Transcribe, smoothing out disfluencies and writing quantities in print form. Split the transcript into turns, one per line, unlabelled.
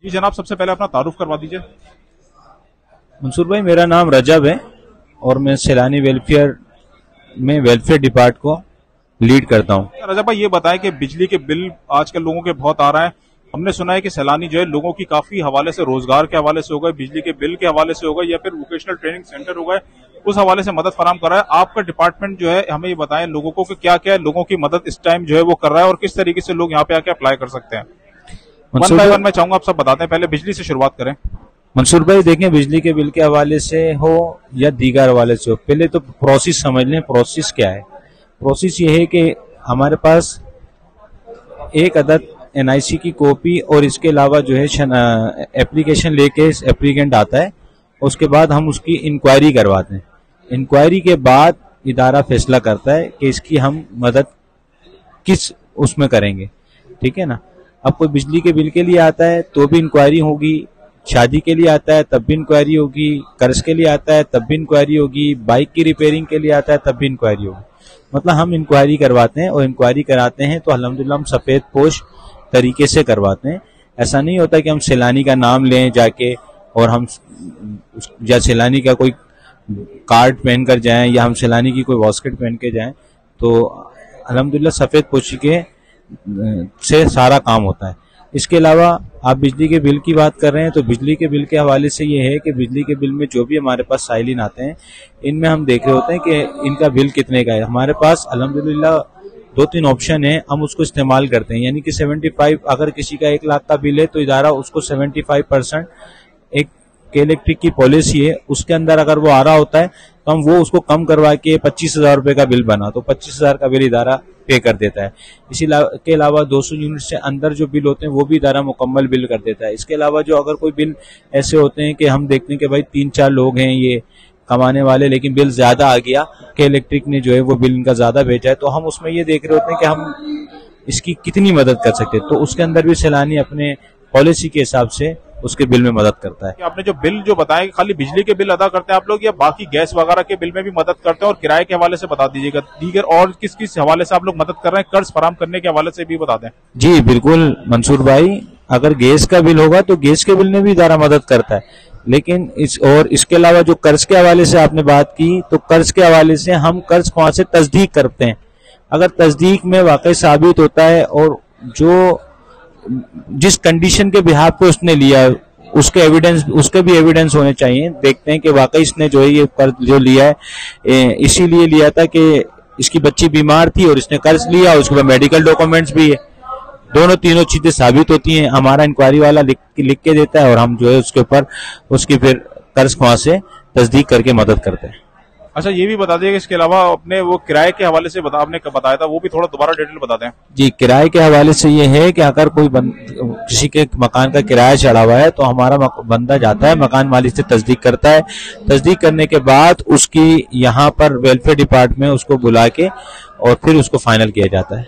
जी जनाब, सबसे पहले अपना तारुफ करवा दीजिए।
मंसूर भाई, मेरा नाम रजब है और मैं सैलानी वेलफेयर में वेलफेयर डिपार्ट को लीड करता हूँ।
रजब भाई, ये बताएं कि बिजली के बिल आजकल लोगों के बहुत आ रहा है। हमने सुना है कि सैलानी जो है लोगों की काफी हवाले से, रोजगार के हवाले से हो गए, बिजली के बिल के हवाले से हो गए, या फिर वोकेशनल ट्रेनिंग सेंटर हो गए, उस हवाले से मदद फराम कर रहा है। आपका डिपार्टमेंट जो है हमें ये बताएं लोगों को कि क्या क्या लोगों की मदद इस टाइम जो है वो कर रहा है और किस तरीके से लोग यहाँ पे आके अप्लाई कर सकते हैं। वन बाय वन मैं चाहूंगा आप सब बताते हैं। पहले बिजली से शुरुआत करें।
मंसूर भाई देखें, बिजली के बिल के हवाले से हो या दीगर हवाले से हो, पहले तो प्रोसेस समझ लें। प्रोसेस क्या है? प्रोसेस ये है कि हमारे पास एक अदद एनआईसी की कॉपी और इसके अलावा जो है एप्लीकेशन लेके एप्लीकेंट आता है, उसके बाद हम उसकी इंक्वायरी करवाते हैं। इंक्वायरी के बाद इदारा फैसला करता है कि इसकी हम मदद किस उसमें करेंगे, ठीक है ना। अब कोई बिजली के बिल के लिए आता है तो भी इंक्वायरी होगी, शादी के लिए आता है तब भी इंक्वायरी होगी, कर्ज के लिए आता है तब भी इंक्वायरी होगी, बाइक की रिपेयरिंग के लिए आता है तब भी इंक्वायरी होगी। मतलब हम इंक्वायरी करवाते हैं और इंक्वायरी कराते हैं तो अल्हम्दुलिल्लाह हम सफेद पोश तरीके से करवाते हैं। ऐसा नहीं होता कि हम सैलानी का नाम लें जाके और हम या सैलानी का कोई कार्ड पहन कर जाएं या हम सैलानी की कोई वॉस्केट पहन के जाएं। तो अल्हम्दुलिल्लाह सफेद पोशी के से सारा काम होता है। इसके अलावा आप बिजली के बिल की बात कर रहे हैं तो बिजली के बिल के हवाले से ये है कि बिजली के बिल में जो भी हमारे पास साइलिन आते हैं, इनमें हम देख रहे होते हैं कि इनका बिल कितने का है। हमारे पास अल्हम्दुलिल्लाह 2-3 ऑप्शन है, हम उसको इस्तेमाल करते हैं। यानी कि 75, अगर किसी का 1 लाख का बिल है तो इदारा उसको 75% एक के इलेक्ट्रिक की पॉलिसी है, उसके अंदर अगर वो आ रहा होता है तो हम वो उसको कम करवा के 25,000 रुपए का बिल बना तो 25,000 का बिल इदारा पे कर देता है। इसी के अलावा 200 यूनिट से अंदर जो बिल होते हैं वो भी इदारा मुकम्मल बिल कर देता है। इसके अलावा जो अगर कोई बिल ऐसे होते हैं कि हम देखते हैं कि भाई 3-4 लोग हैं ये कमाने वाले, लेकिन बिल ज्यादा आ गया कि इलेक्ट्रिक ने जो है वो बिल इनका ज्यादा भेजा है, तो हम उसमें ये देख रहे होते हैं कि हम इसकी कितनी मदद कर सकते हैं। तो उसके अंदर भी सैलानी अपने पॉलिसी के हिसाब से उसके बिल में मदद करता है।
आपने जो बिल जो बताया कि खाली बिजली के बिल अदा करते हैं आप लोग या बाकी गैस वगैरह के बिल में भी मदद करते हैं? और किराए के हवाले से बता दीजिएगा, दीगर और किस किस हवाले से आप लोग मदद कर रहे हैं, कर्ज फराम करने के हवाले से भी बता दें।
जी बिल्कुल मंसूर भाई, अगर गैस का बिल होगा तो गैस के बिल में भी इदारा मदद करता है, लेकिन इसके अलावा जो कर्ज के हवाले से आपने बात की, तो कर्ज के हवाले से हम कर्ज वहां से तस्दीक करते हैं। अगर तस्दीक में वाकई साबित होता है और जो जिस कंडीशन के बिहाफ पे उसने लिया उसके भी एविडेंस होने चाहिए। देखते हैं कि वाकई इसने जो है ये कर्ज जो लिया है इसीलिए लिया था कि इसकी बच्ची बीमार थी और इसने कर्ज लिया, उसके बाद मेडिकल डॉक्यूमेंट्स भी है। दोनों तीनों चीजें साबित होती हैं, हमारा इंक्वायरी वाला लिख के देता है और हम जो है उसके ऊपर उसकी फिर कर्ज वहां से तस्दीक करके मदद करते हैं।
अच्छा, ये भी बता दिए कि इसके अलावा अपने वो किराए के हवाले से आपने बताया था, वो भी थोड़ा दोबारा डिटेल बता दें।
जी, किराए के हवाले से ये है कि अगर कोई किसी के मकान का किराया चढ़ा हुआ है तो हमारा बंदा जाता है, मकान मालिक से तस्दीक करता है। तस्दीक करने के बाद उसकी यहाँ पर वेलफेयर डिपार्टमेंट में उसको बुला के और फिर उसको फाइनल किया जाता है।